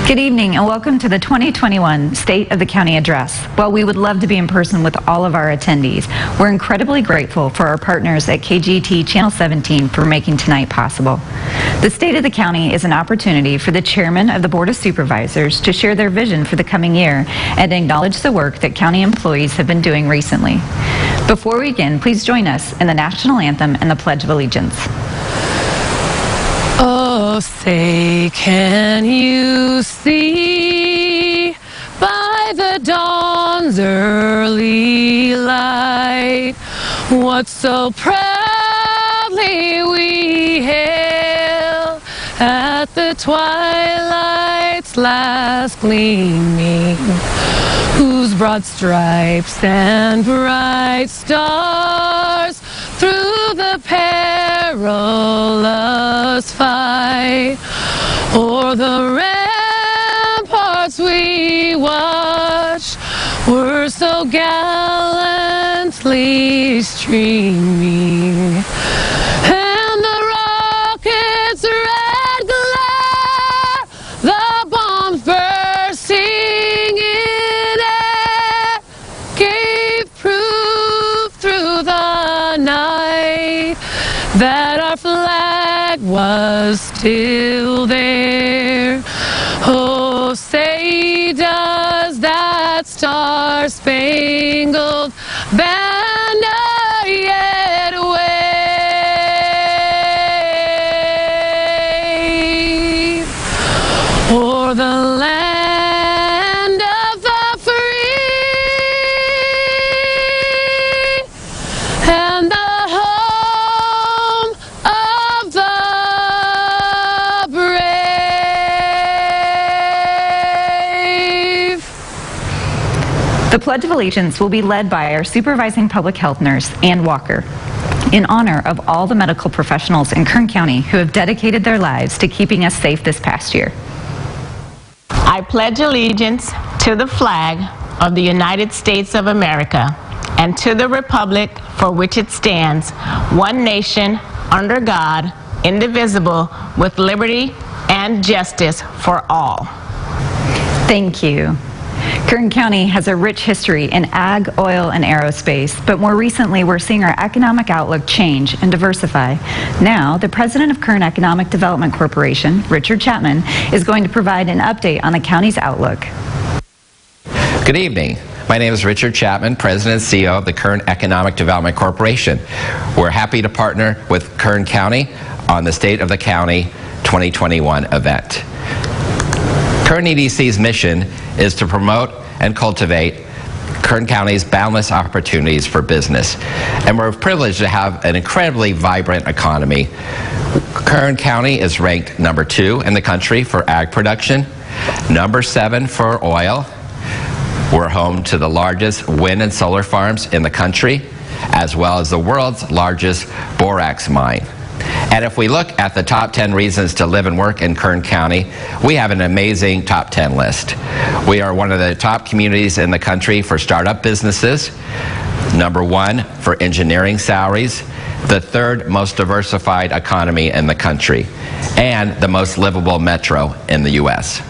Good evening and welcome to the 2021 State of the County Address. While we would love to be in person with all of our attendees, we're incredibly grateful for our partners at KGT Channel 17 for making tonight possible. The State of the County is an opportunity for the Chairman of the Board of Supervisors to share their vision for the coming year and acknowledge the work that county employees have been doing recently. Before we begin, please join us in the National Anthem and the Pledge of Allegiance. Oh, say, can you see by the dawn's early light what so proudly we hail at the twilight's last gleaming, whose broad stripes and bright stars through the perilous fight o'er the ramparts we watch were so gallantly streaming, and the rocket's red glare, the bombs bursting in air, gave proof through the night that our flag was still there. Oh, say, does that star-spangled banner yet wave o'er the land of the free and the home of the brave? The Pledge of Allegiance will be led by our supervising public health nurse, Ann Walker, in honor of all the medical professionals in Kern County who have dedicated their lives to keeping us safe this past year. I pledge allegiance to the flag of the United States of America and to the republic for which it stands, one nation, under God, indivisible, with liberty and justice for all. Thank you. Kern County has a rich history in ag, oil, and aerospace, but more recently we're seeing our economic outlook change and diversify. Now, the president of Kern Economic Development Corporation, Richard Chapman, is going to provide an update on the county's outlook. Good evening. My name is Richard Chapman, President and CEO of the Kern Economic Development Corporation. We're happy to partner with Kern County on the State of the County 2021 event. Kern EDC's mission is to promote and cultivate Kern County's boundless opportunities for business. And we're privileged to have an incredibly vibrant economy. Kern County is ranked number 2 in the country for ag production, number 7 for oil. We're home to the largest wind and solar farms in the country, as well as the world's largest borax mine. And if we look at the top 10 reasons to live and work in Kern County, we have an amazing top 10 list. We are one of the top communities in the country for startup businesses, number 1 for engineering salaries, the 3rd most diversified economy in the country, and the most livable metro in the U.S.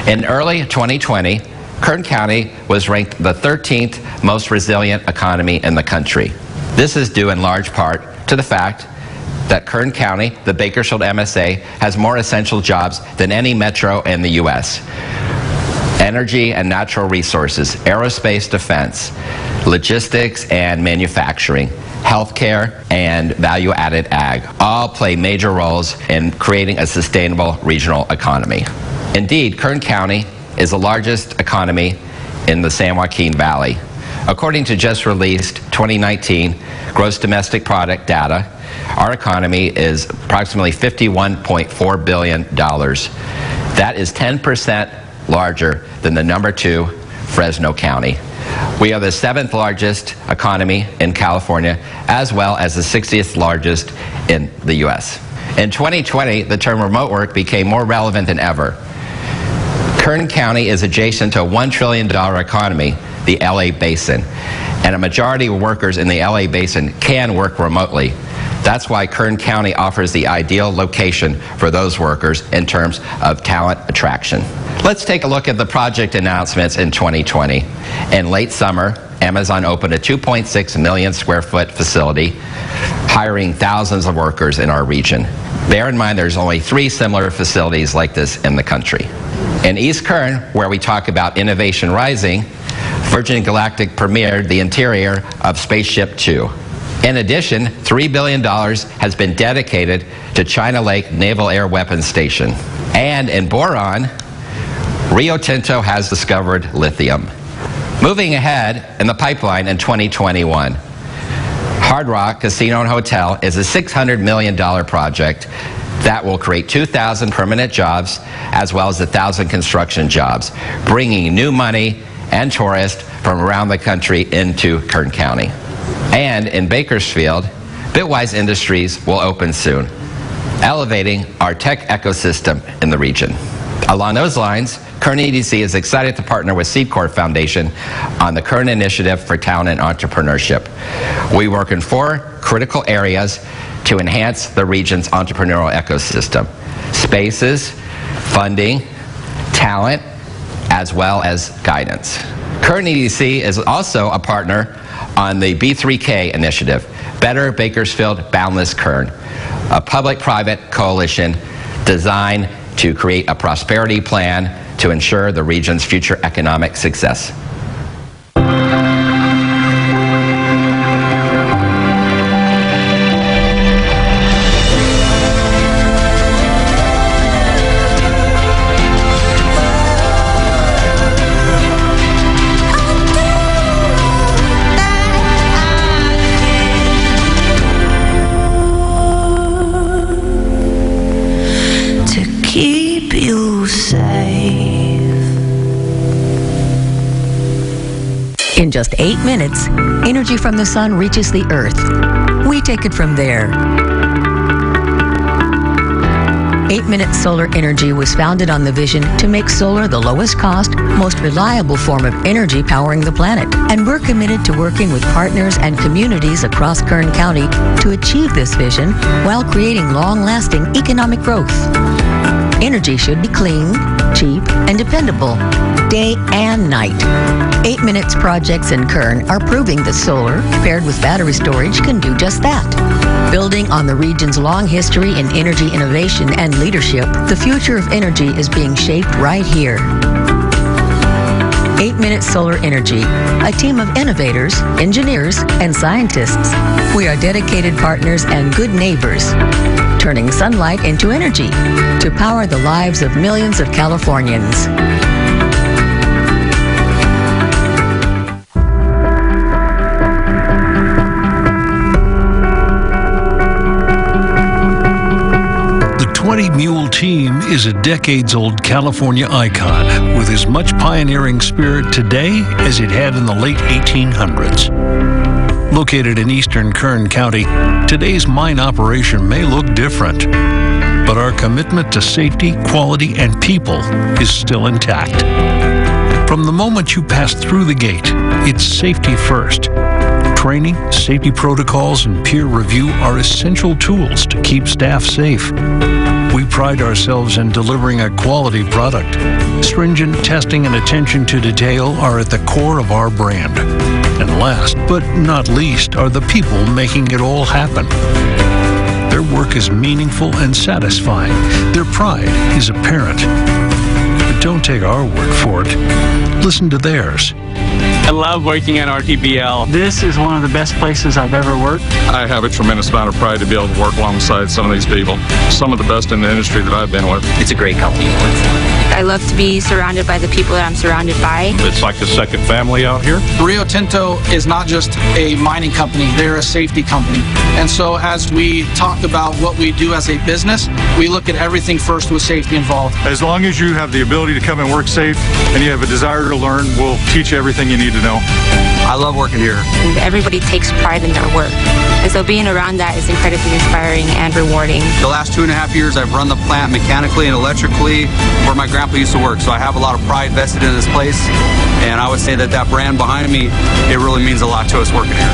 In early 2020, Kern County was ranked the 13th most resilient economy in the country. This is due in large part to the fact that Kern County, the Bakersfield MSA, has more essential jobs than any metro in the U.S. Energy and natural resources, aerospace defense, logistics and manufacturing, healthcare, and value-added ag all play major roles in creating a sustainable regional economy. Indeed, Kern County is the largest economy in the San Joaquin Valley. According to just released 2019 gross domestic product data, our economy is approximately $51.4 billion That is 10% larger than the number 2 Fresno County. We are the 7th largest economy in California, as well as the 60th largest in the U.S. In 2020, the term remote work became more relevant than ever. Kern County is adjacent to a $1 trillion economy, the LA Basin, and a majority of workers in the LA Basin can work remotely. That's why Kern County offers the ideal location for those workers in terms of talent attraction. Let's take a look at the project announcements in 2020. In late summer, Amazon opened a 2.6 million square foot facility, hiring thousands of workers in our region. Bear in mind there's only 3 similar facilities like this in the country. In East Kern, where we talk about innovation rising, Virgin Galactic premiered the interior of Spaceship Two. In addition, $3 billion has been dedicated to China Lake Naval Air Weapons Station. And in Boron, Rio Tinto has discovered lithium. Moving ahead in the pipeline in 2021, Hard Rock Casino and Hotel is a $600 million project that will create 2,000 permanent jobs as well as 1,000 construction jobs, bringing new money and tourists from around the country into Kern County. And in Bakersfield, Bitwise Industries will open soon, elevating our tech ecosystem in the region. Along those lines, Kern EDC is excited to partner with Seed Corps Foundation on the Kern Initiative for Talent and Entrepreneurship. We work in 4 critical areas to enhance the region's entrepreneurial ecosystem: spaces, funding, talent, as well as guidance. Kern EDC is also a partner on the B3K initiative, Better Bakersfield Boundless Kern, a public-private coalition designed to create a prosperity plan to ensure the region's future economic success. Keep you safe. In just 8 minutes, energy from the sun reaches the earth. We take it from there. 8-Minute Solar Energy was founded on the vision to make solar the lowest cost, most reliable form of energy powering the planet. And we're committed to working with partners and communities across Kern County to achieve this vision while creating long-lasting economic growth. Energy should be clean, cheap, and dependable, day and night. 8 Minutes projects in Kern are proving that solar, paired with battery storage, can do just that. Building on the region's long history in energy innovation and leadership, the future of energy is being shaped right here. 8-Minute Solar Energy, a team of innovators, engineers, and scientists. We are dedicated partners and good neighbors, turning sunlight into energy to power the lives of millions of Californians. The 20 Mule Team is a decades-old California icon with as much pioneering spirit today as it had in the late 1800s. Located in eastern Kern County, today's mine operation may look different, but our commitment to safety, quality, and people is still intact. From the moment you pass through the gate, it's safety first. Training, safety protocols, and peer review are essential tools to keep staff safe. We pride ourselves in delivering a quality product. Stringent testing and attention to detail are at the core of our brand. And last but not least are the people making it all happen. Their work is meaningful and satisfying. Their pride is apparent. But don't take our word for it. Listen to theirs. I love working at RTBL. This is one of the best places I've ever worked. I have a tremendous amount of pride to be able to work alongside some of these people, some of the best in the industry that I've been with. It's a great company to work for. I love to be surrounded by the people that I'm surrounded by. It's like a second family out here. Rio Tinto is not just a mining company, they're a safety company. And so as we talk about what we do as a business, we look at everything first with safety involved. As long as you have the ability to come and work safe and you have a desire to learn, we'll teach you everything you need to know. I love working here. And everybody takes pride in their work. And so being around that is incredibly inspiring and rewarding. The last 2.5 years, I've run the plant mechanically and electrically where my grandpa used to work. So I have a lot of pride vested in this place. And I would say that that brand behind me, it really means a lot to us working here.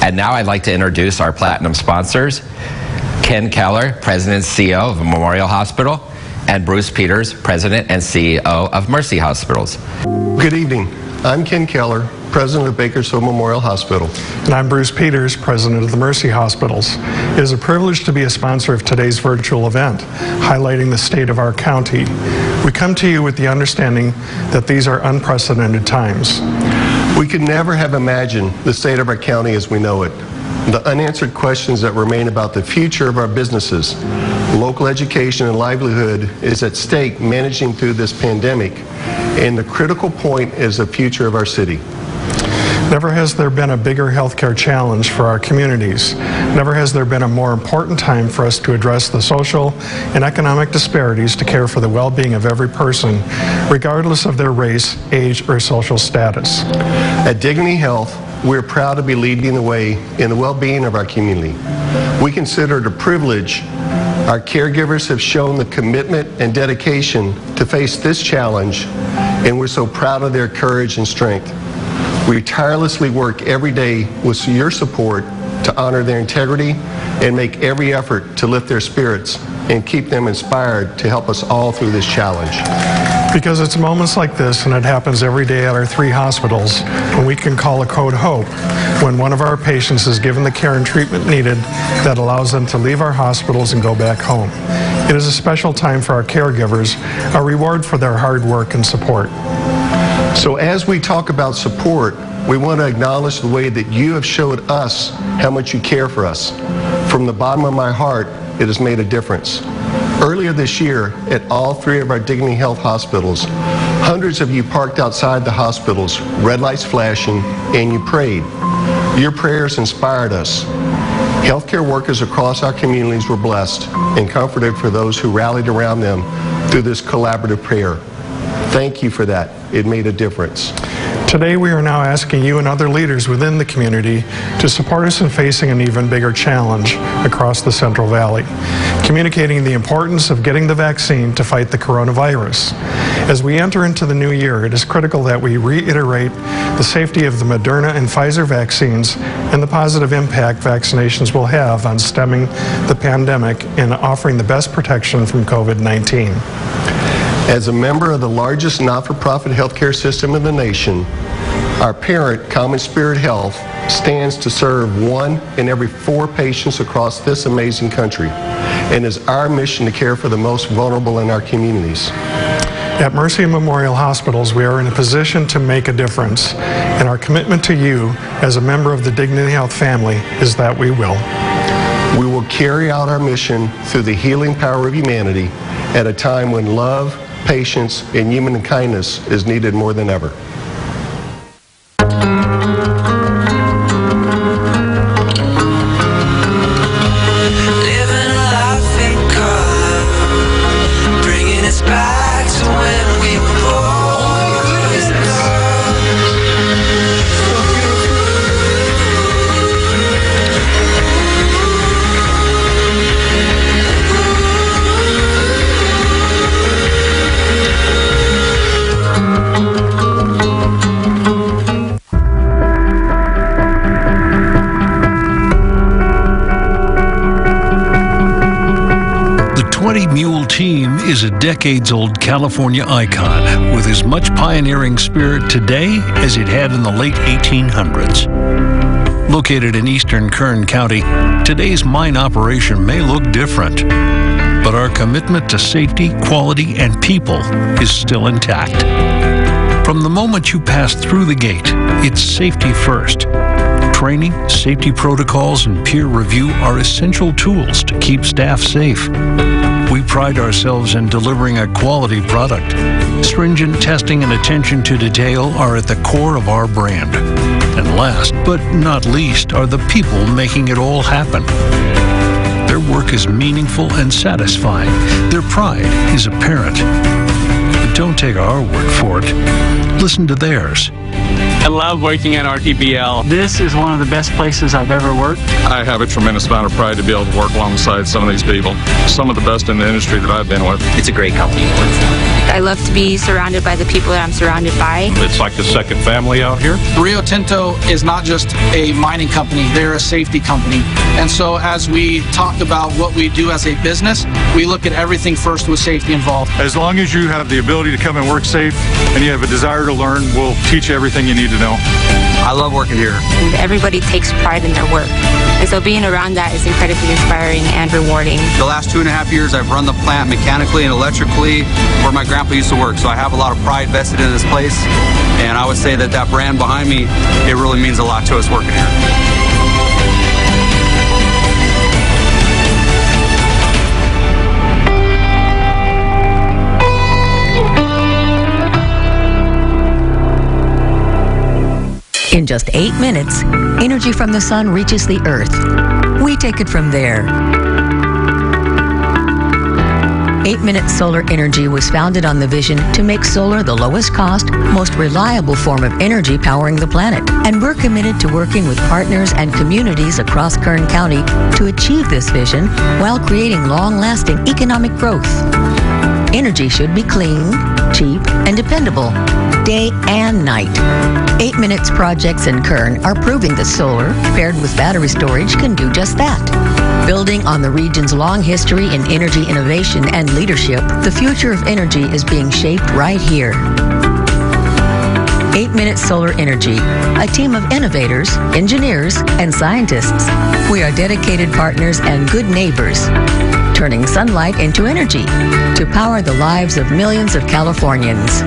And now I'd like to introduce our Platinum sponsors, Ken Keller, President and CEO of Memorial Hospital, and Bruce Peters, President and CEO of Mercy Hospitals. Good evening. I'm Ken Keller, President of Bakersfield Memorial Hospital. And I'm Bruce Peters, President of the Mercy Hospitals. It is a privilege to be a sponsor of today's virtual event, highlighting the state of our county. We come to you with the understanding that these are unprecedented times. We could never have imagined the state of our county as we know it. The unanswered questions that remain about the future of our businesses, local education and livelihood is at stake managing through this pandemic, and the critical point is the future of our city. Never has there been a bigger healthcare challenge for our communities. Never has there been a more important time for us to address the social and economic disparities to care for the well-being of every person, regardless of their race, age, or social status. At Dignity Health, we're proud to be leading the way in the well-being of our community. We consider it a privilege. Our caregivers have shown the commitment and dedication to face this challenge, and we're so proud of their courage and strength. We tirelessly work every day with your support to honor their integrity and make every effort to lift their spirits and keep them inspired to help us all through this challenge. Because it's moments like this, and it happens every day at our 3 hospitals, when we can call a code HOPE, when one of our patients is given the care and treatment needed that allows them to leave our hospitals and go back home. It is a special time for our caregivers, a reward for their hard work and support. So as we talk about support, we want to acknowledge the way that you have showed us how much you care for us. From the bottom of my heart, it has made a difference. Earlier this year, at all 3 of our Dignity Health hospitals, hundreds of you parked outside the hospitals, red lights flashing, and you prayed. Your prayers inspired us. Healthcare workers across our communities were blessed and comforted for those who rallied around them through this collaborative prayer. Thank you for that. It made a difference. Today we are now asking you and other leaders within the community to support us in facing an even bigger challenge across the Central Valley, communicating the importance of getting the vaccine to fight the coronavirus. As we enter into the new year, it is critical that we reiterate the safety of the Moderna and Pfizer vaccines and the positive impact vaccinations will have on stemming the pandemic and offering the best protection from COVID-19. As a member of the largest not-for-profit healthcare system in the nation, our parent, Common Spirit Health, stands to serve 1 in every 4 patients across this amazing country, and is our mission to care for the most vulnerable in our communities. At Mercy Memorial Hospitals, we are in a position to make a difference, and our commitment to you as a member of the Dignity Health family is that we will. We will carry out our mission through the healing power of humanity at a time when love, patience, and human kindness is needed more than ever. is a decades-old California icon with as much pioneering spirit today as it had in the late 1800s. Located in eastern Kern County, today's mine operation may look different, but our commitment to safety, quality, and people is still intact. From the moment you pass through the gate, it's safety first. Training, safety protocols, and peer review are essential tools to keep staff safe. We pride ourselves in delivering a quality product. Stringent testing and attention to detail are at the core of our brand. And last but not least are the people making it all happen. Their work is meaningful and satisfying. Their pride is apparent. But don't take our word for it. Listen to theirs. I love working at RTBL. This is one of the best places I've ever worked. I have a tremendous amount of pride to be able to work alongside some of these people, some of the best in the industry that I've been with. It's a great company to work for. I love to be surrounded by the people that I'm surrounded by. It's like the second family out here. Rio Tinto is not just a mining company, they're a safety company. And so as we talk about what we do as a business, we look at everything first with safety involved. As long as you have the ability to come and work safe and you have a desire to learn, we'll teach you everything you need to know. I love working here. And everybody takes pride in their work. And so being around that is incredibly inspiring and rewarding. The last 2.5 years, I've run the plant mechanically and electrically where my grandpa used to work. So I have a lot of pride vested in this place. And I would say that that brand behind me, it really means a lot to us working here. In just 8 minutes, energy from the sun reaches the earth. We take it from there. 8-Minute Solar Energy was founded on the vision to make solar the lowest cost, most reliable form of energy powering the planet. And we're committed to working with partners and communities across Kern County to achieve this vision while creating long-lasting economic growth. Energy should be clean, cheap, and dependable, day and night. 8 Minutes projects in Kern are proving that solar, paired with battery storage, can do just that. Building on the region's long history in energy innovation and leadership, the future of energy is being shaped right here. 8-Minute Solar Energy, a team of innovators, engineers, and scientists. We are dedicated partners and good neighbors, turning sunlight into energy to power the lives of millions of Californians.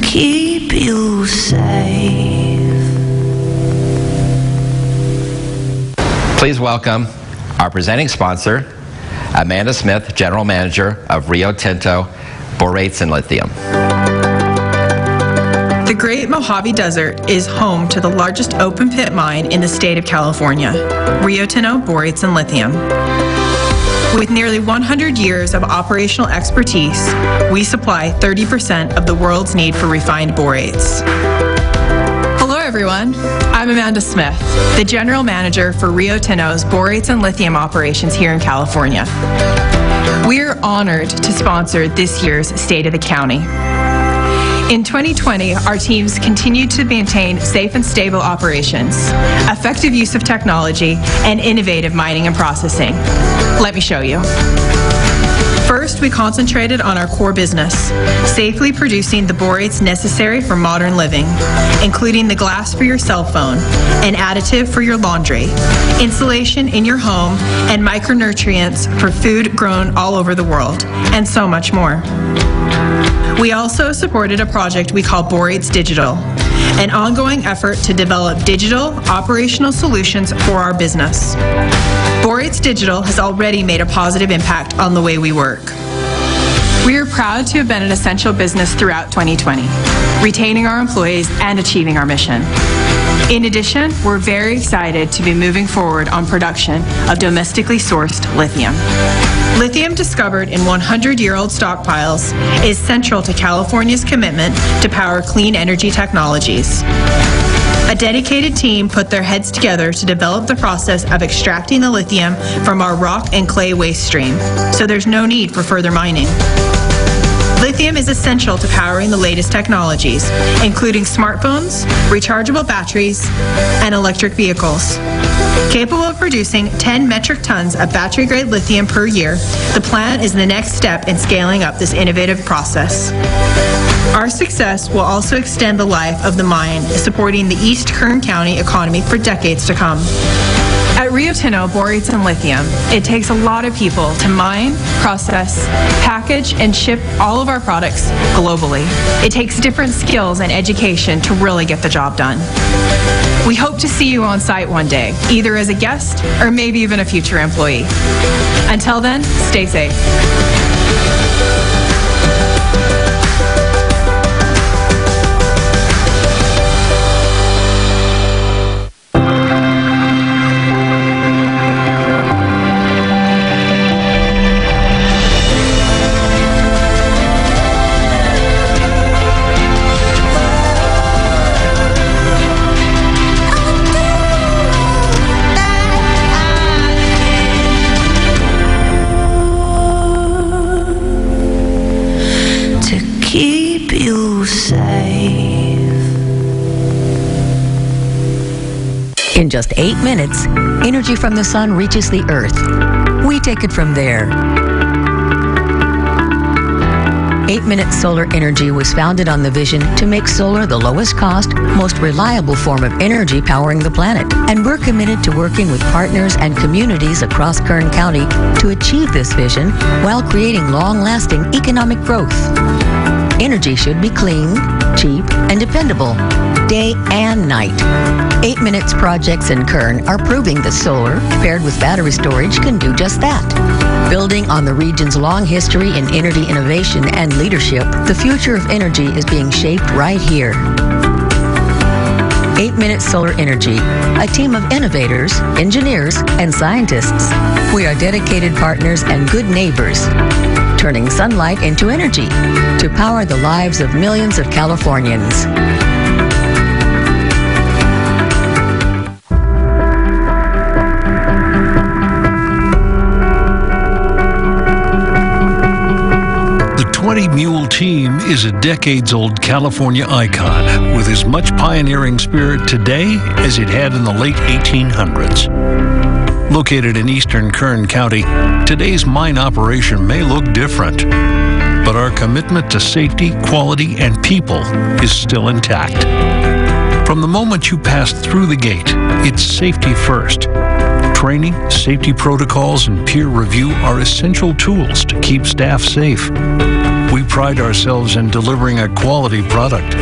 Keep you safe. Please welcome our presenting sponsor, Amanda Smith, General Manager of Rio Tinto Borates and Lithium. The Great Mojave Desert is home to the largest open pit mine in the state of California, Rio Tinto Borates and Lithium. With nearly 100 years of operational expertise, we supply 30% of the world's need for refined borates. Hello everyone, I'm Amanda Smith, the General Manager for Rio Tinto's Borates and Lithium operations here in California. We are honored to sponsor this year's State of the County. In 2020, our teams continued to maintain safe and stable operations, effective use of technology, and innovative mining and processing. Let me show you. First, we concentrated on our core business, safely producing the borates necessary for modern living, including the glass for your cell phone, an additive for your laundry, insulation in your home, and micronutrients for food grown all over the world, and so much more. We also supported a project we call Borates Digital, an ongoing effort to develop digital operational solutions for our business. Borates Digital has already made a positive impact on the way we work. We are proud to have been an essential business throughout 2020, retaining our employees and achieving our mission. In addition, we're very excited to be moving forward on production of domestically sourced lithium. Lithium discovered in 100-year-old stockpiles is central to California's commitment to power clean energy technologies. A dedicated team put their heads together to develop the process of extracting the lithium from our rock and clay waste stream, so there's no need for further mining. Lithium is essential to powering the latest technologies, including smartphones, rechargeable batteries, and electric vehicles. Capable of producing 10 metric tons of battery-grade lithium per year, the plant is the next step in scaling up this innovative process. Our success will also extend the life of the mine, supporting the East Kern County economy for decades to come. At Rio Tinto, Borates, and Lithium, it takes a lot of people to mine, process, package, and ship all of our products globally. It takes different skills and education to really get the job done. We hope to see you on site one day, either as a guest or maybe even a future employee. Until then, stay safe. Keep you safe. In just 8 minutes, energy from the sun reaches the earth. We take it from there. 8-Minute Solar Energy was founded on the vision to make solar the lowest cost, most reliable form of energy powering the planet. And we're committed to working with partners and communities across Kern County to achieve this vision while creating long-lasting economic growth. Energy should be clean, cheap, and dependable, day and night. 8 Minutes projects in Kern are proving that solar, paired with battery storage, can do just that. Building on the region's long history in energy innovation and leadership, the future of energy is being shaped right here. 8-Minute Solar Energy, a team of innovators, engineers, and scientists. We are dedicated partners and good neighbors, turning sunlight into energy to power the lives of millions of Californians. The 20-Mule Team is a decades-old California icon with as much pioneering spirit today as it had in the late 1800s. Located in eastern Kern County, today's mine operation may look different, but our commitment to safety, quality, and people is still intact. From the moment you pass through the gate, it's safety first. Training, safety protocols, and peer review are essential tools to keep staff safe. We pride ourselves in delivering a quality product.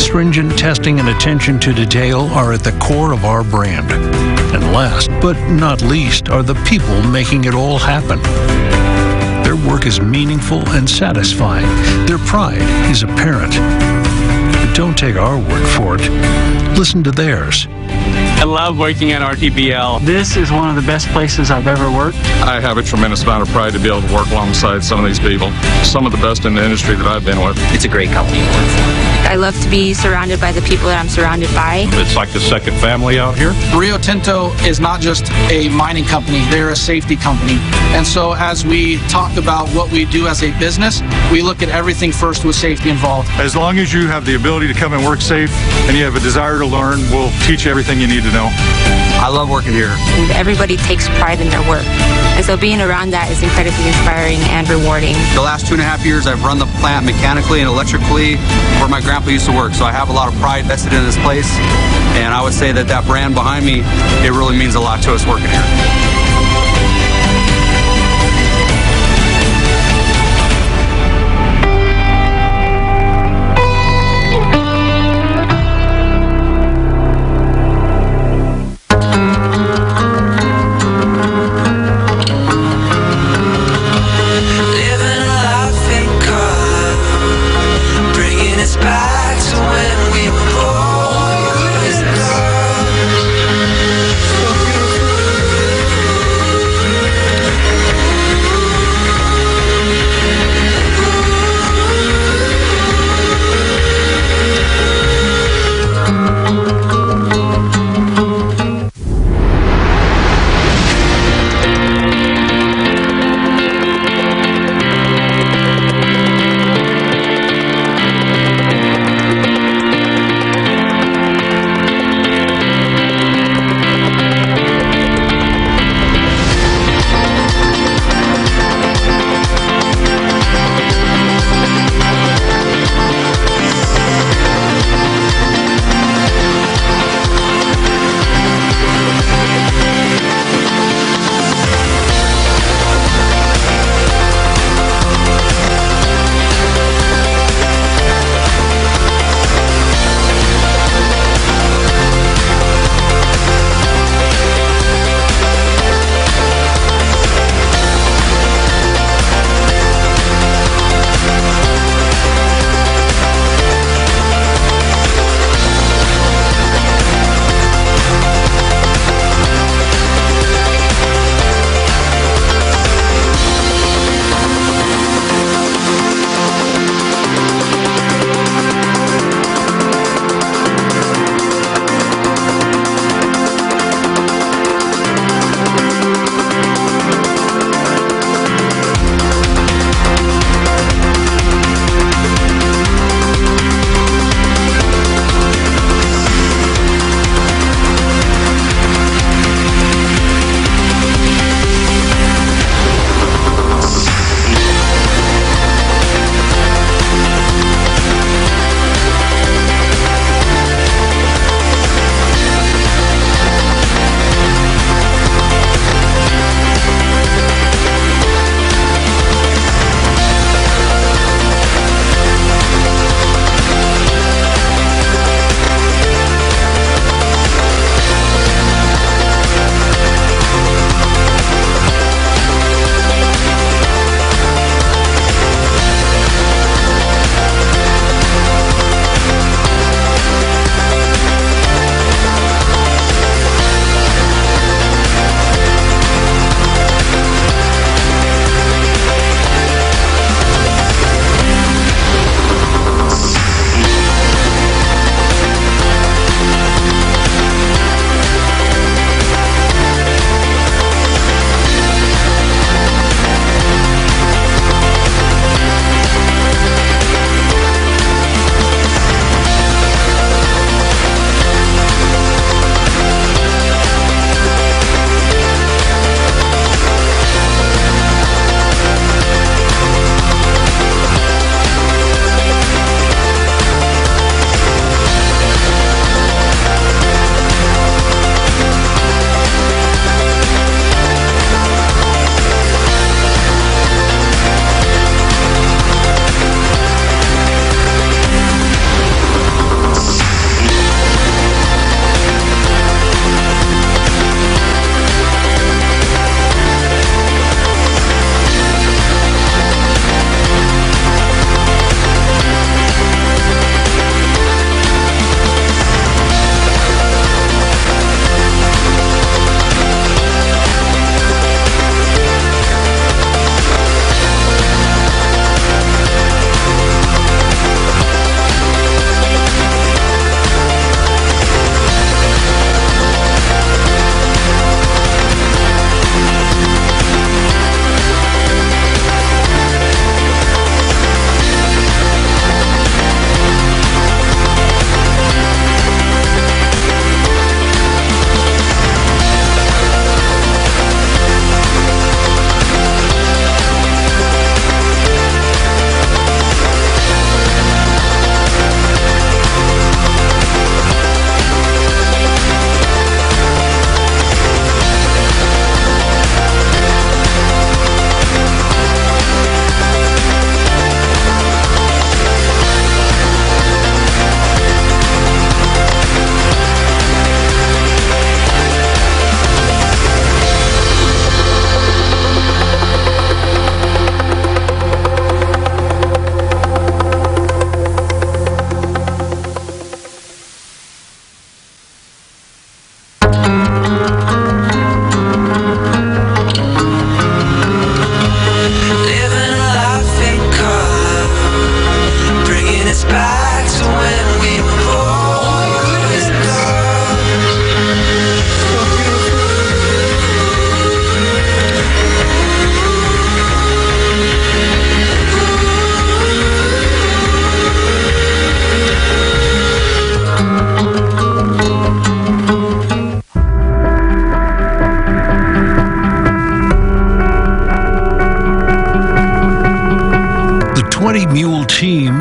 Stringent testing and attention to detail are at the core of our brand. And last but not least are the people making it all happen. Their work is meaningful and satisfying. Their pride is apparent. But don't take our word for it. Listen to theirs. I love working at RTBL. This is one of the best places I've ever worked. I have a tremendous amount of pride to be able to work alongside some of these people, some of the best in the industry that I've been with. It's a great company to work for. I love to be surrounded by the people that I'm surrounded by. It's like the second family out here. Rio Tinto is not just a mining company, they're a safety company. And so as we talk about what we do as a business, we look at everything first with safety involved. As long as you have the ability to come and work safe and you have a desire to learn, we'll teach you everything you need to know. I love working here. And everybody takes pride in their work. And so being around that is incredibly inspiring and rewarding. The last 2.5 years, I've run the plant mechanically and electrically where my grandpa used to work. So I have a lot of pride vested in this place. And I would say that that brand behind me, it really means a lot to us working here.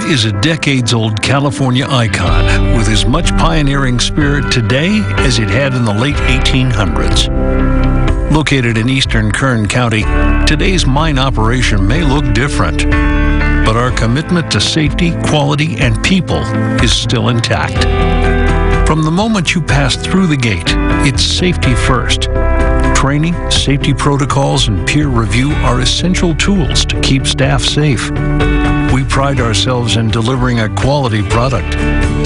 is a decades-old California icon with as much pioneering spirit today as it had in the late 1800s. Located in eastern Kern County, today's mine operation may look different, but our commitment to safety, quality, and people is still intact. From the moment you pass through the gate, it's safety first. Training, safety protocols, and peer review are essential tools to keep staff safe. We pride ourselves in delivering a quality product.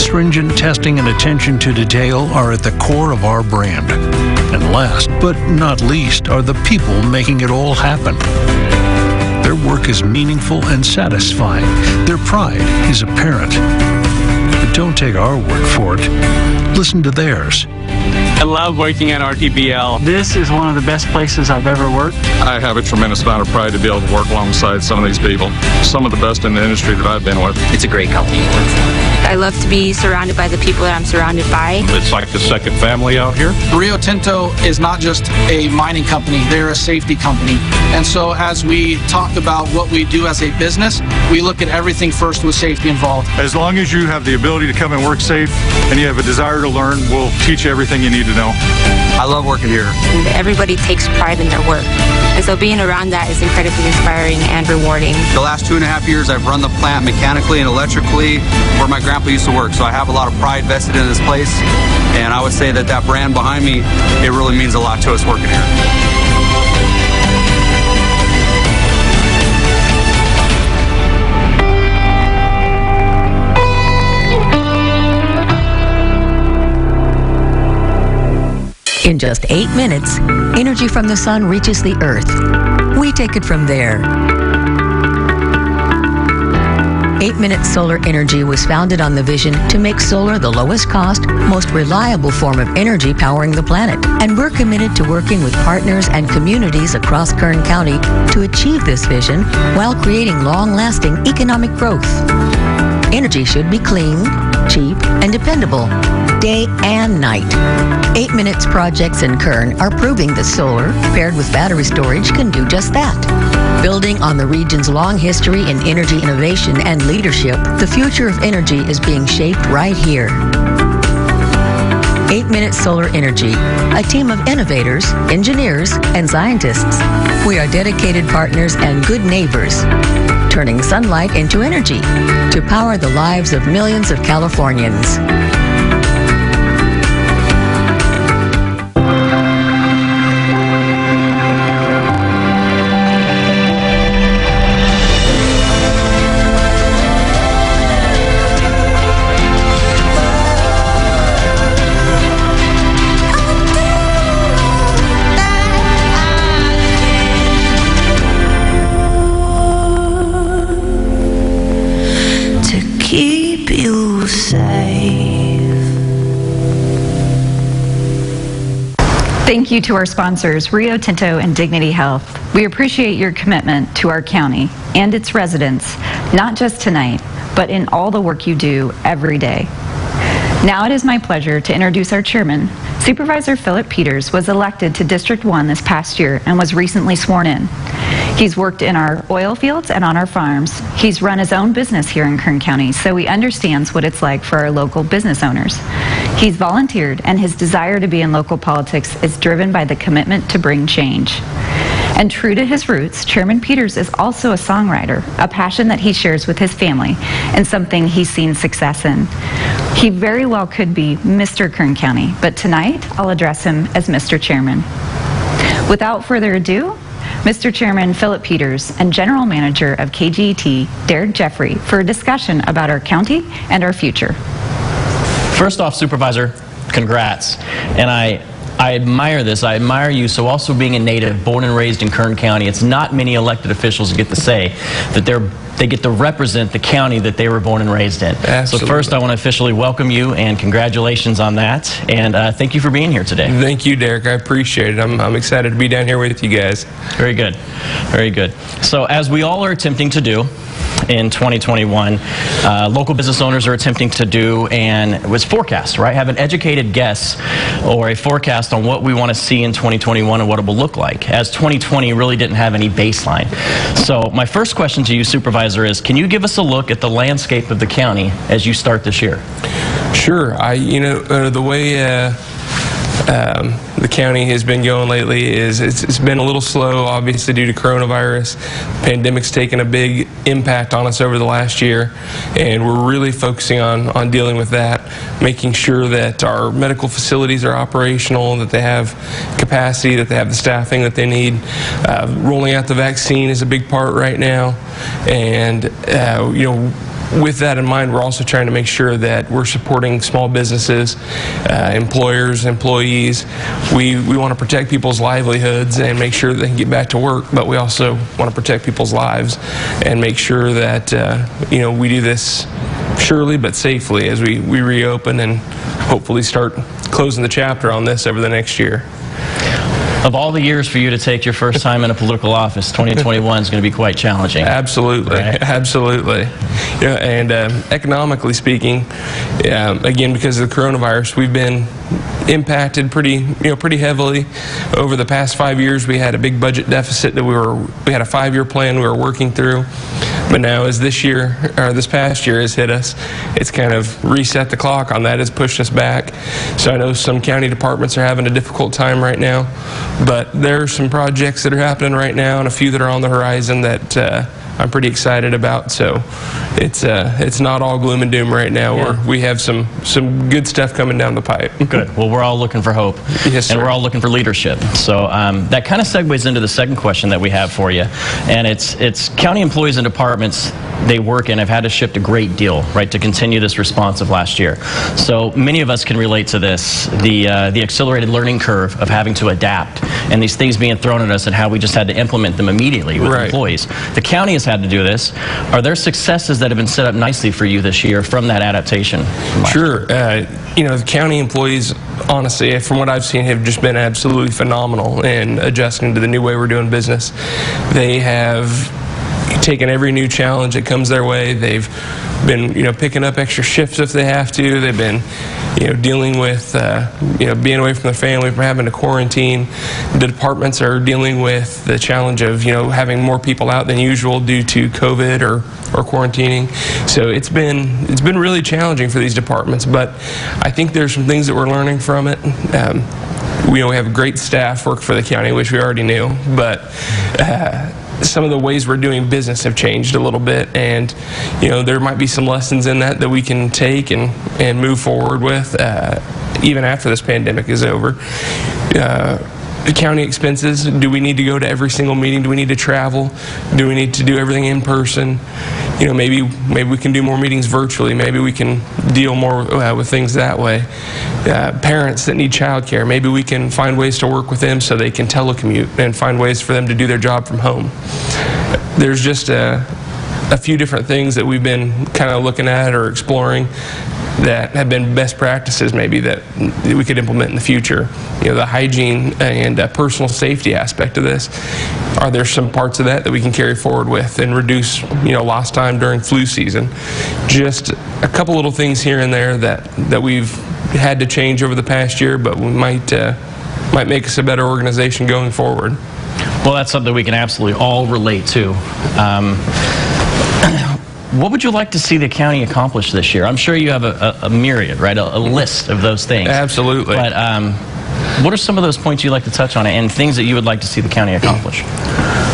Stringent testing and attention to detail are at the core of our brand. And last but not least are the people making it all happen. Their work is meaningful and satisfying. Their pride is apparent. But don't take our word for it. Listen to theirs. I love working at RTBL. This is one of the best places I've ever worked. I have a tremendous amount of pride to be able to work alongside some of these people, some of the best in the industry that I've been with. It's a great company to work for. I love to be surrounded by the people that I'm surrounded by. It's like the second family out here. Rio Tinto is not just a mining company, they're a safety company. And so as we talk about what we do as a business, we look at everything first with safety involved. As long as you have the ability to come and work safe and you have a desire to learn, we'll teach you everything you need to know. I love working here. Everybody takes pride in their work. And so being around that is incredibly inspiring and rewarding. The last 2.5 years, I've run the plant mechanically and electrically where my grandpa used to work. So I have a lot of pride vested in this place. And I would say that that brand behind me, it really means a lot to us working here. In just 8 minutes, energy from the sun reaches the earth. We take it from there. 8-Minute Solar Energy was founded on the vision to make solar the lowest cost, most reliable form of energy powering the planet. And we're committed to working with partners and communities across Kern County to achieve this vision while creating long-lasting economic growth. Energy should be clean, cheap, and dependable, day and night. 8 Minutes projects in Kern are proving that solar, paired with battery storage, can do just that. Building on the region's long history in energy innovation and leadership, the future of energy is being shaped right here. 8-Minute Solar Energy, a team of innovators, engineers, and scientists. We are dedicated partners and good neighbors, turning sunlight into energy to power the lives of millions of Californians. Keep you safe. Thank you to our sponsors, Rio Tinto and Dignity Health. We appreciate your commitment to our county and its residents, not just tonight, but in all the work you do every day. Now it is my pleasure to introduce our chairman. Supervisor Philip Peters was elected to District 1 this past year and was recently sworn in. He's worked in our oil fields and on our farms. He's run his own business here in Kern County, so he understands what it's like for our local business owners. He's volunteered, and his desire to be in local politics is driven by the commitment to bring change. And true to his roots, Chairman Peters is also a songwriter, a passion that he shares with his family and something he's seen success in. He very well could be Mr. Kern County, but tonight I'll address him as Mr. Chairman. Without further ado, Mr. Chairman Philip Peters and General Manager of KGET, Derek Jeffrey, for a discussion about our county and our future. First off, Supervisor, congrats. And I admire this. I admire you. So also being a native, born and raised in Kern County, it's not many elected officials get to say that they get to represent the county that they were born and raised in. Absolutely. So first, I want to officially welcome you and congratulations on that. And thank you for being here today. Thank you, Derek. I appreciate it. I'm excited to be down here with you guys. Very good. Very good. So as we all are attempting to do in 2021, local business owners are attempting to do, and it was forecast, right? Have an educated guess or a forecast on what we want to see in 2021 and what it will look like, as 2020 really didn't have any baseline. So my first question to you, Supervisor, supervisor is, can you give us a look at the landscape of the county as you start this year? Sure. The way the county has been going lately is it's been a little slow, obviously due to coronavirus. The pandemic's taken a big impact on us over the last year, and we're really focusing on dealing with that, making sure that our medical facilities are operational, that they have capacity, that they have the staffing that they need. Rolling out the vaccine is a big part right now, and with that in mind, we're also trying to make sure that we're supporting small businesses, employers, employees. We want to protect people's livelihoods and make sure that they can get back to work, but we also want to protect people's lives and make sure that we do this surely but safely as we reopen and hopefully start closing the chapter on this over the next year. Of all the years for you to take your first time in a political office, 2021 is going to be quite challenging. Absolutely, right? Absolutely. And economically speaking, again, because of the coronavirus, we've been impacted pretty heavily over the past 5 years. We had a big budget deficit that we had a 5-year plan we were working through. But now as this past year has hit us, it's kind of reset the clock on that. It's pushed us back. So I know some county departments are having a difficult time right now, but there are some projects that are happening right now and a few that are on the horizon that I'm pretty excited about. So it's not all gloom and doom right now. Yeah. We have some good stuff coming down the pipe. Good. Well, we're all looking for hope. Yes, sir. And we're all looking for leadership. So that kind of segues into the second question that we have for you. And it's county employees and departments they work in have had to shift a great deal, right, to continue this response of last year. So many of us can relate to this, the accelerated learning curve of having to adapt and these things being thrown at us and how we just had to implement them immediately with employees. The county has had to do this. Are there successes that have been set up nicely for you this year from that adaptation? Sure. The county employees, honestly, from what I've seen, have just been absolutely phenomenal in adjusting to the new way we're doing business. They have taken every new challenge that comes their way. They've been, picking up extra shifts if they have to. They've been, dealing with, being away from their family, from having to quarantine. The departments are dealing with the challenge of, having more people out than usual due to COVID or quarantining. So it's been really challenging for these departments, but I think there's some things that we're learning from it. We have great staff work for the county, which we already knew, but some of the ways we're doing business have changed a little bit, and there might be some lessons in that we can take and move forward with even after this pandemic is over. County expenses, do we need to go to every single meeting? Do we need to travel? Do we need to do everything in person? Maybe we can do more meetings virtually. Maybe we can deal more with things that way. Parents that need childcare, maybe we can find ways to work with them so they can telecommute and find ways for them to do their job from home. There's just a few different things that we've been kind of looking at or exploring that have been best practices maybe that we could implement in the future. The hygiene and personal safety aspect of this. Are there some parts of that we can carry forward with and reduce, lost time during flu season? Just a couple little things here and there that we've had to change over the past year, but we might make us a better organization going forward. Well, that's something we can absolutely all relate to. What would you like to see the county accomplish this year? I'm sure you have a myriad, right? A list of those things. Absolutely. But what are some of those points you'd like to touch on and things that you would like to see the county accomplish?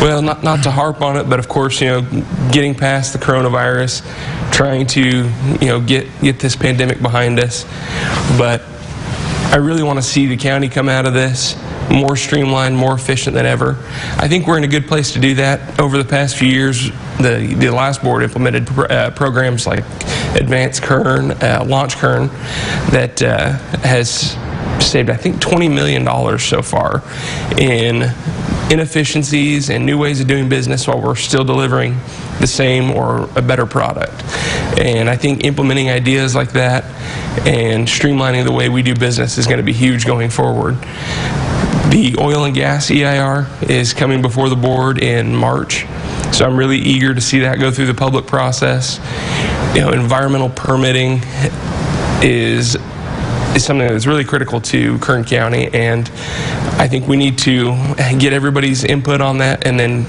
Well, not to harp on it, but of course, getting past the coronavirus, trying to, get this pandemic behind us. But I really want to see the county come out of this more streamlined, more efficient than ever. I think we're in a good place to do that. Over the past few years, the last board implemented programs like Advanced Kern, Launch Kern, that has saved, I think, $20 million so far in inefficiencies and new ways of doing business while we're still delivering the same or a better product. And I think implementing ideas like that and streamlining the way we do business is going to be huge going forward. The oil and gas EIR is coming before the board in March, so I'm really eager to see that go through the public process. Environmental permitting is something that's really critical to Kern County, and I think we need to get everybody's input on that and then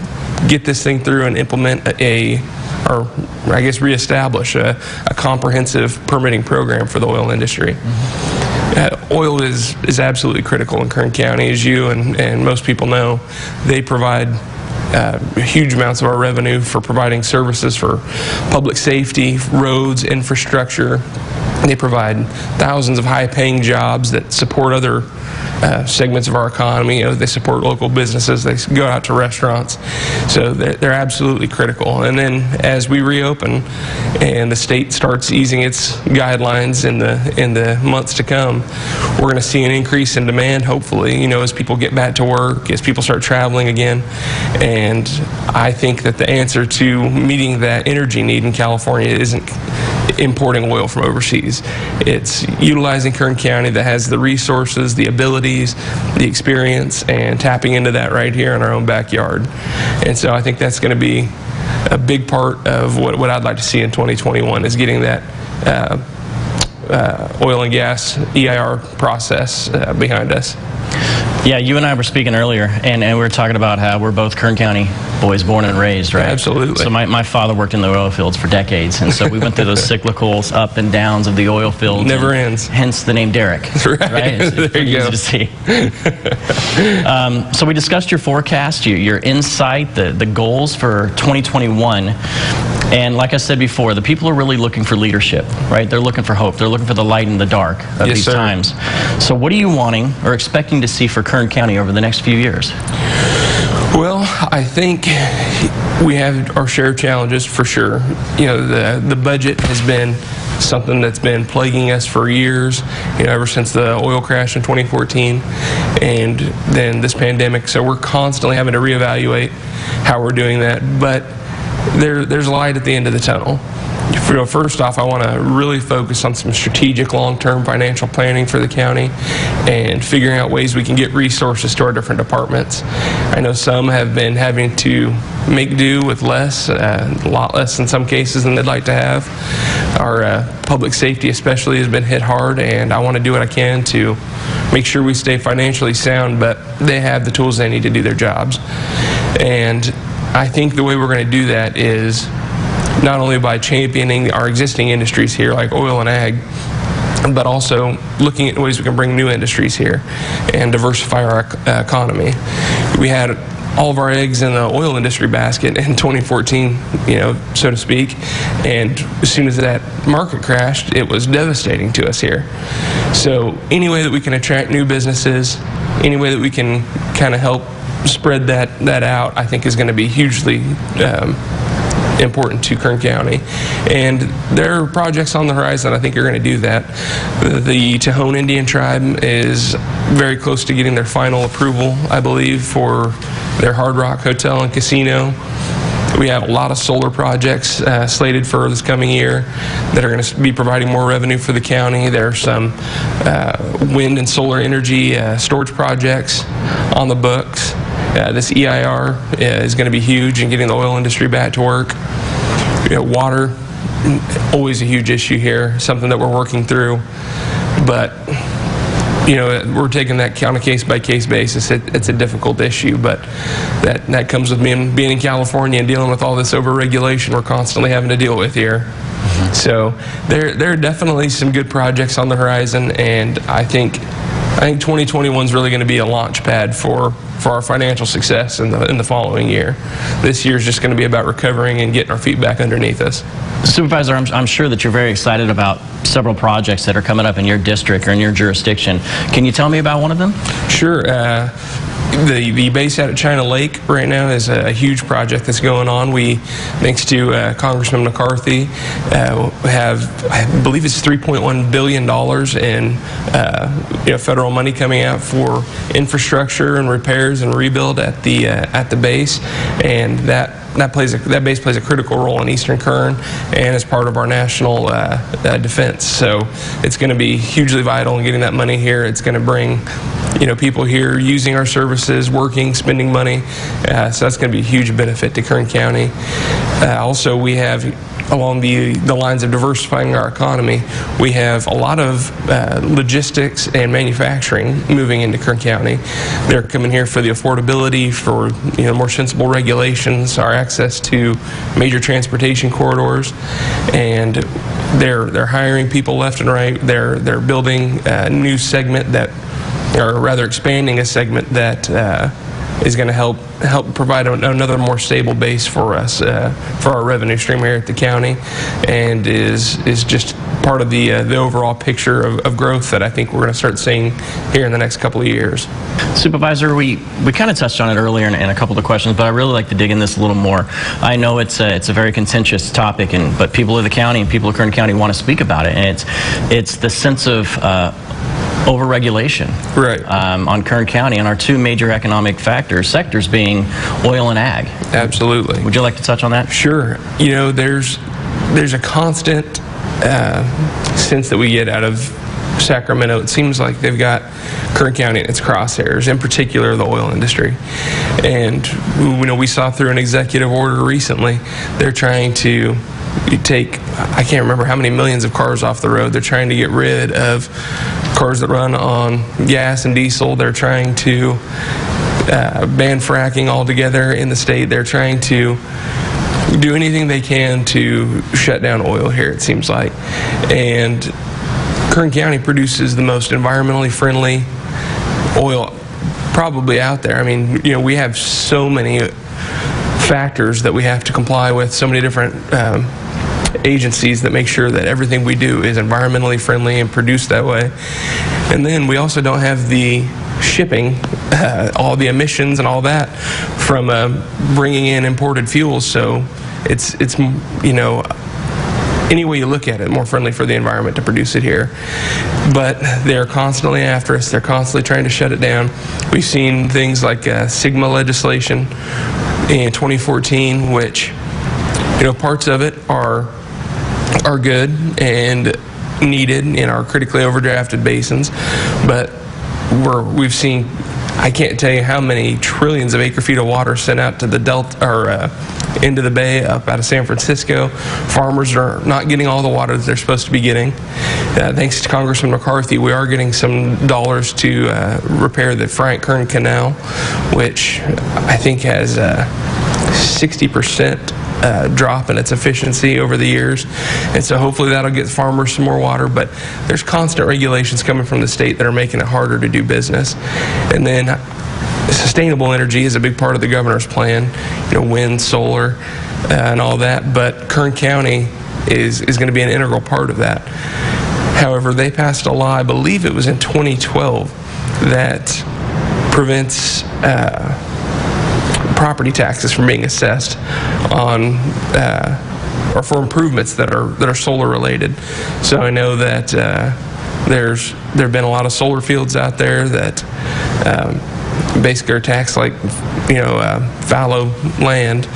get this thing through and implement a or I guess reestablish a comprehensive permitting program for the oil industry. Oil is absolutely critical in Kern County, as you and most people know. They provide huge amounts of our revenue for providing services for public safety, roads, infrastructure. They provide thousands of high-paying jobs that support other segments of our economy. They support local businesses. They go out to restaurants. So they're absolutely critical. And then as we reopen and the state starts easing its guidelines in the months to come, we're going to see an increase in demand, hopefully, as people get back to work, as people start traveling again. And I think that the answer to meeting that energy need in California isn't importing oil from overseas. It's utilizing Kern County that has the resources, the abilities, the experience, and tapping into that right here in our own backyard. And so I think that's going to be a big part of what I'd like to see in 2021 is getting that oil and gas EIR process behind us. Yeah, you and I were speaking earlier, and we were talking about how we're both Kern County boys, born and raised, right? Absolutely. So my father worked in the oil fields for decades, and so we went through those cyclicals, up and downs of the oil fields. Never ends. Hence the name Derek. Right. It's there you go. Easy to see. So we discussed your forecast, your insight, the goals for 2021. And like I said before, the people are really looking for leadership, right? They're looking for hope. They're looking for the light in the dark of these times. So what are you wanting or expecting to see for Kern County over the next few years? Well, I think we have our share of challenges for sure. The budget has been something that's been plaguing us for years, ever since the oil crash in 2014 and then this pandemic. So we're constantly having to reevaluate how we're doing that. But there's light at the end of the tunnel. First off, I want to really focus on some strategic long-term financial planning for the county and figuring out ways we can get resources to our different departments. I know some have been having to make do with less, a lot less in some cases than they'd like to have. Our public safety especially has been hit hard, and I want to do what I can to make sure we stay financially sound, but they have the tools they need to do their jobs. And I think the way we're going to do that is not only by championing our existing industries here like oil and ag, but also looking at ways we can bring new industries here and diversify our economy. We had all of our eggs in the oil industry basket in 2014, so to speak, and as soon as that market crashed, it was devastating to us here. So any way that we can attract new businesses, any way that we can kind of help spread that out, I think is going to be hugely important to Kern County. And there are projects on the horizon I think are going to do that. The Tejon Indian Tribe is very close to getting their final approval, I believe, for their Hard Rock Hotel and Casino. We have a lot of solar projects slated for this coming year that are going to be providing more revenue for the county. There are some wind and solar energy storage projects on the books. This EIR is going to be huge in getting the oil industry back to work. Water, always a huge issue here, something that we're working through. But we're taking that on a case-by-case basis. It's a difficult issue, but that comes with being in California and dealing with all this overregulation we're constantly having to deal with here. So there are definitely some good projects on the horizon, and I think 2021 is really going to be a launch pad for our financial success in the following year. This year is just going to be about recovering and getting our feet back underneath us. Supervisor, I'm sure that you're very excited about several projects that are coming up in your district or in your jurisdiction. Can you tell me about one of them? Sure. The base out at China Lake right now is a huge project that's going on. We, thanks to Congressman McCarthy, have, I believe it's $3.1 billion in federal money coming out for infrastructure and repairs and rebuild at the base, and that base plays a critical role in Eastern Kern and as part of our national defense. So it's going to be hugely vital in getting that money here. It's going to bring people here using our services, working, spending money. So that's going to be a huge benefit to Kern County. Also, we have along the lines of diversifying our economy. We have a lot of logistics and manufacturing moving into Kern County. They're coming here for the affordability, for more sensible regulations, our access to major transportation corridors, and they're hiring people left and right. They're building a new segment or rather expanding a segment that is going to help provide another more stable base for us, for our revenue stream here at the county, and is just part of the overall picture of growth that I think we're going to start seeing here in the next couple of years. Supervisor, we kind of touched on it earlier in a couple of the questions, but I really like to dig in this a little more. I know it's a very contentious topic, but people of the county and people of Kern County want to speak about it, and it's the sense of overregulation on Kern County and our two major economic sectors being oil and ag. Absolutely. Would you like to touch on that? Sure. There's a constant sense that we get out of Sacramento. It seems like they've got Kern County in its crosshairs, in particular the oil industry. And we saw through an executive order recently, they're trying to take, I can't remember how many millions of cars off the road. They're trying to get rid of cars that run on gas and diesel. They're trying to ban fracking altogether in the state. They're trying to do anything they can to shut down oil here, it seems like. And Kern County produces the most environmentally friendly oil probably out there. I mean, we have so many factors that we have to comply with, so many different agencies that make sure that everything we do is environmentally friendly and produced that way. And then we also don't have the shipping, all the emissions and all that from bringing in imported fuels. So it's any way you look at it, more friendly for the environment to produce it here. But they're constantly after us. They're constantly trying to shut it down. We've seen things like SGMA legislation in 2014, which parts of it are good and needed in our critically overdrafted basins, but we've seen, I can't tell you how many trillions of acre feet of water sent out to the Delta or into the bay up out of San Francisco. Farmers are not getting all the water that they're supposed to be getting. Thanks to Congressman McCarthy, we are getting some dollars to repair the Frank Kern Canal, which I think has 60% drop in its efficiency over the years, and so hopefully that'll get farmers some more water. But there's constant regulations coming from the state that are making it harder to do business. And then sustainable energy is a big part of the governor's plan, wind, solar, and all that, but Kern County is going to be an integral part of that. However, they passed a law, I believe it was in 2012, that prevents property taxes from being assessed on or for improvements that are solar related. So I know that there have been a lot of solar fields out there that basically are taxed like fallow land,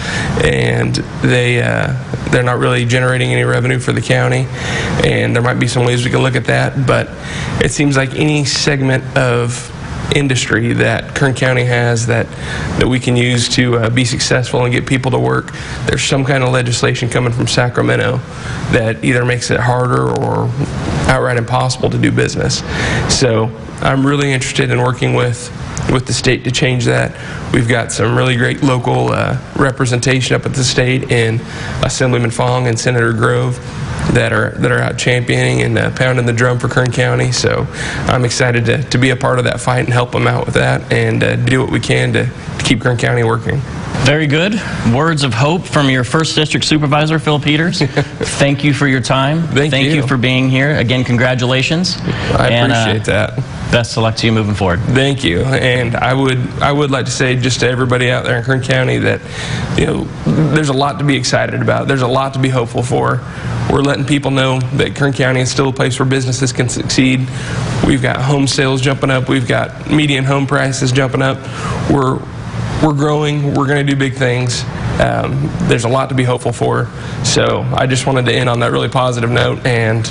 and they're not really generating any revenue for the county. And there might be some ways we can look at that, but it seems like any segment of industry that Kern County has that we can use to be successful and get people to work, there's some kind of legislation coming from Sacramento that either makes it harder or outright impossible to do business. So I'm really interested in working with the state to change that. We've got some really great local representation up at the state in Assemblyman Fong and Senator Grove that are out championing and pounding the drum for Kern County. So I'm excited to be a part of that fight and help them out with that, and do what we can to keep Kern County working. Very good. Words of hope from your 1st District Supervisor, Phil Peters. Thank you for your time. Thank you for being here. Again, congratulations. I appreciate that. Best of luck to you moving forward. Thank you. And I would like to say just to everybody out there in Kern County that there's a lot to be excited about. There's a lot to be hopeful for. We're letting people know that Kern County is still a place where businesses can succeed. We've got home sales jumping up. We've got median home prices jumping up. We're growing. We're going to do big things. There's a lot to be hopeful for. So I just wanted to end on that really positive note. And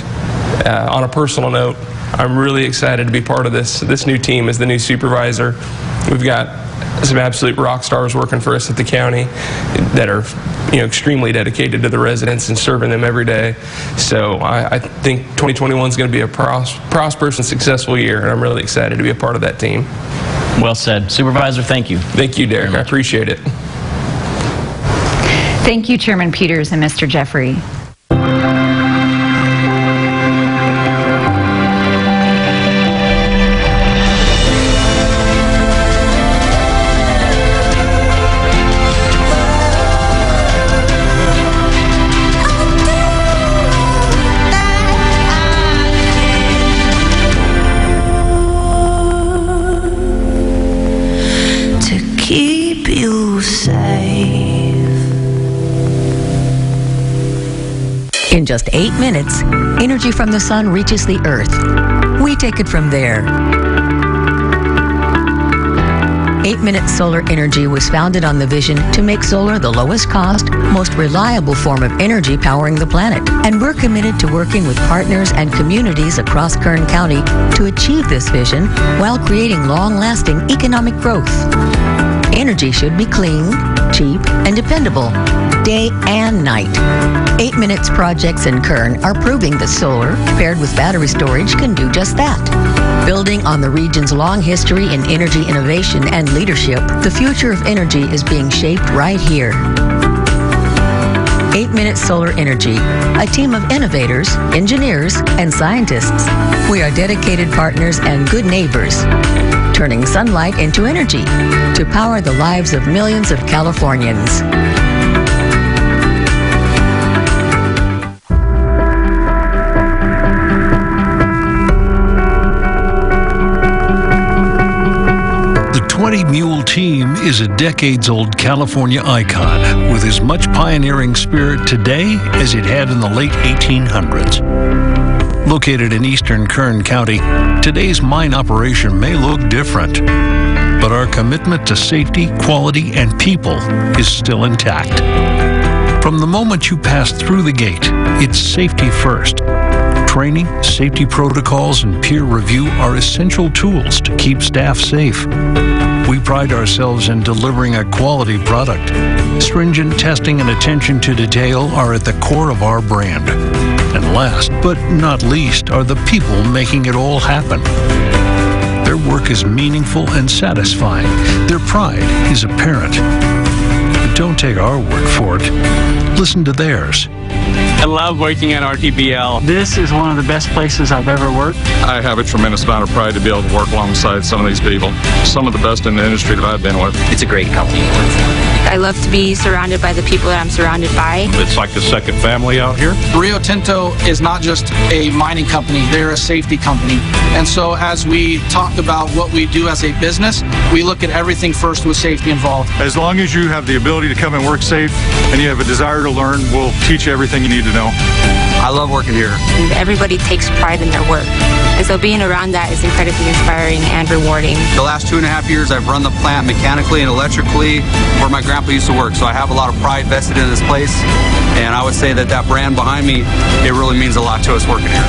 on a personal note, I'm really excited to be part of this new team as the new supervisor. We've got some absolute rock stars working for us at the county that are extremely dedicated to the residents and serving them every day. So I think 2021 is going to be a prosperous and successful year, and I'm really excited to be a part of that team. Well said. Supervisor, thank you. Thank you, Derek. I appreciate it. Thank you, Chairman Peters and Mr. Jeffrey. Keep you safe. In just 8 minutes, energy from the sun reaches the earth. We take it from there. 8-Minute Solar Energy was founded on the vision to make solar the lowest cost, most reliable form of energy powering the planet. And we're committed to working with partners and communities across Kern County to achieve this vision while creating long-lasting economic growth. Energy should be clean, cheap, and dependable, day and night. 8 Minutes projects in Kern are proving that solar, paired with battery storage, can do just that. Building on the region's long history in energy innovation and leadership, the future of energy is being shaped right here. 8-Minute Solar Energy, a team of innovators, engineers, and scientists. We are dedicated partners and good neighbors, turning sunlight into energy to power the lives of millions of Californians. The 20 Mule Team is a decades-old California icon with as much pioneering spirit today as it had in the late 1800s. Located in eastern Kern County, today's mine operation may look different, but our commitment to safety, quality, and people is still intact. From the moment you pass through the gate, it's safety first. Training, safety protocols, and peer review are essential tools to keep staff safe. We pride ourselves in delivering a quality product. Stringent testing and attention to detail are at the core of our brand. And last but not least are the people making it all happen. Their work is meaningful and satisfying. Their pride is apparent. But don't take our word for it. Listen to theirs. I love working at RTBL. This is one of the best places I've ever worked. I have a tremendous amount of pride to be able to work alongside some of these people. Some of the best in the industry that I've been with. It's a great company to work for. I love to be surrounded by the people that I'm surrounded by. It's like a second family out here. Rio Tinto is not just a mining company, they're a safety company. And so as we talk about what we do as a business, we look at everything first with safety involved. As long as you have the ability to come and work safe and you have a desire to learn, we'll teach you everything you need to know. I love working here. And everybody takes pride in their work. And so being around that is incredibly inspiring and rewarding. The last 2.5 years, I've run the plant mechanically and electrically where my grandpa used to work. So I have a lot of pride vested in this place. And I would say that that brand behind me, it really means a lot to us working here.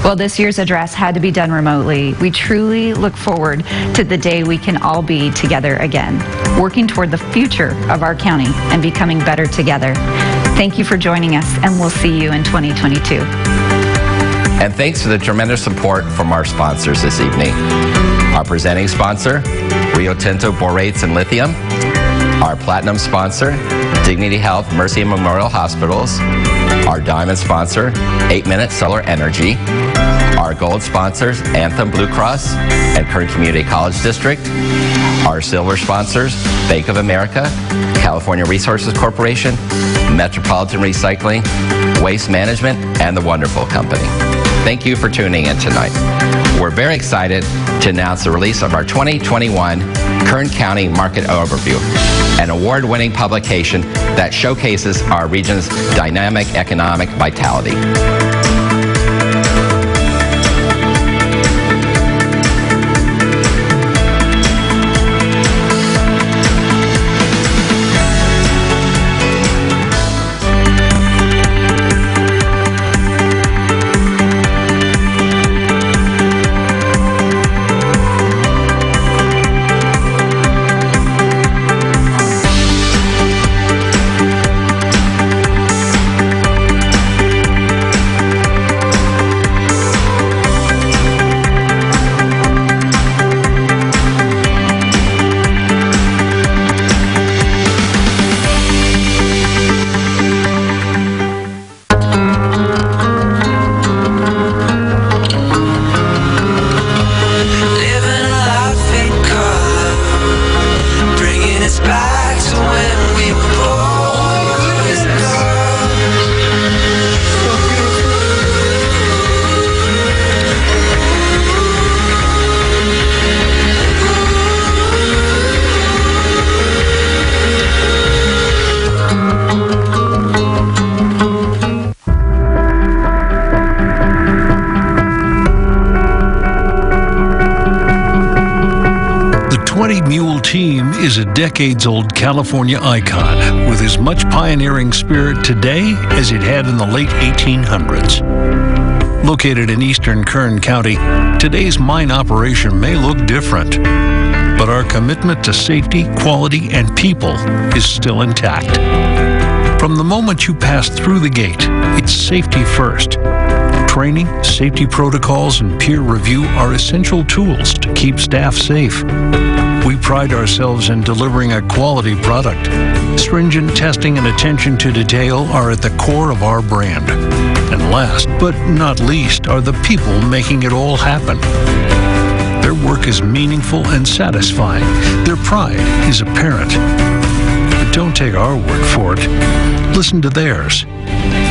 Well, this year's address had to be done remotely. We truly look forward to the day we can all be together again, working toward the future of our county and becoming better together. Thank you for joining us, and we'll see you in 2022. And thanks for the tremendous support from our sponsors this evening. Our presenting sponsor, Rio Tinto Borates and Lithium. Our platinum sponsor, Dignity Health Mercy Memorial Hospitals. Our diamond sponsor, 8-Minute Solar Energy. Our gold sponsors, Anthem Blue Cross and Kern Community College District. Our silver sponsors, Bank of America, California Resources Corporation, Metropolitan Recycling, Waste Management, and the Wonderful Company. Thank you for tuning in tonight. We're very excited to announce the release of our 2021 Kern County Market Overview, an award-winning publication that showcases our region's dynamic economic vitality. Team is a decades-old California icon with as much pioneering spirit today as it had in the late 1800s. Located in eastern Kern County, today's mine operation may look different, but our commitment to safety, quality, and people is still intact. From the moment you pass through the gate, it's safety first. Training, safety protocols, and peer review are essential tools to keep staff safe. We pride ourselves in delivering a quality product. Stringent testing and attention to detail are at the core of our brand. And last but not least are the people making it all happen. Their work is meaningful and satisfying. Their pride is apparent. But don't take our word for it. Listen to theirs.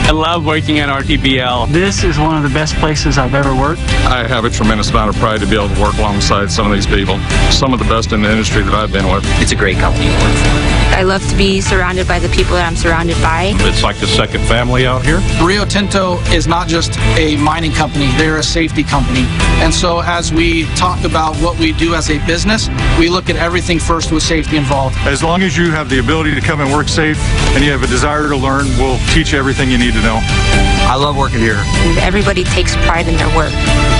I love working at RTBL. This is one of the best places I've ever worked. I have a tremendous amount of pride to be able to work alongside some of these people, some of the best in the industry that I've been with. It's a great company to work for. I love to be surrounded by the people that I'm surrounded by. It's like the second family out here. Rio Tinto is not just a mining company, they're a safety company. And so as we talk about what we do as a business, we look at everything first with safety involved. As long as you have the ability to come and work safe and you have a desire to learn, we'll teach you everything you need to know. I love working here. Everybody takes pride in their work.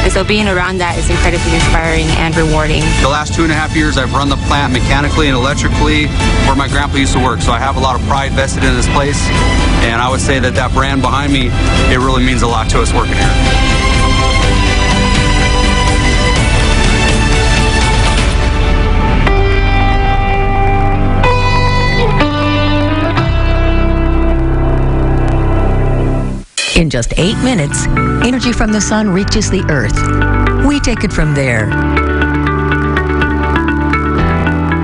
And so being around that is incredibly inspiring and rewarding. The last 2.5 years, I've run the plant mechanically and electrically where my grandpa used to work. So I have a lot of pride vested in this place. And I would say that that brand behind me, it really means a lot to us working here. In just 8 minutes, energy from the sun reaches the earth. We take it from there.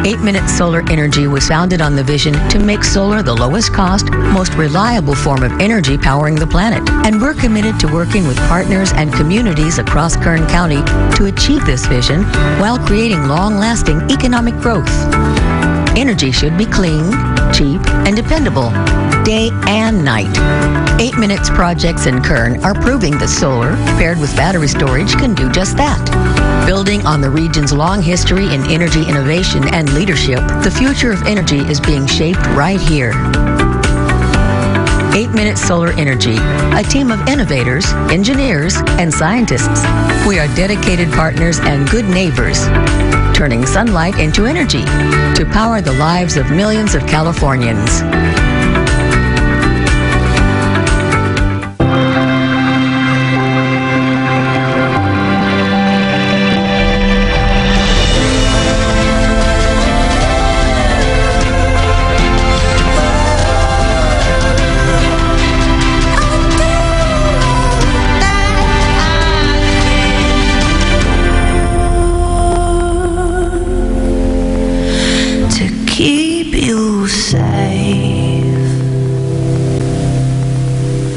8-Minute Solar Energy was founded on the vision to make solar the lowest cost, most reliable form of energy powering the planet. And we're committed to working with partners and communities across Kern County to achieve this vision while creating long-lasting economic growth. Energy should be clean, cheap, and dependable, day and night. 8 Minutes projects in Kern are proving that solar, paired with battery storage, can do just that. Building on the region's long history in energy innovation and leadership, the future of energy is being shaped right here. 8-Minute Solar Energy, a team of innovators, engineers, and scientists. We are dedicated partners and good neighbors, turning sunlight into energy to power the lives of millions of Californians. Keep you safe. say.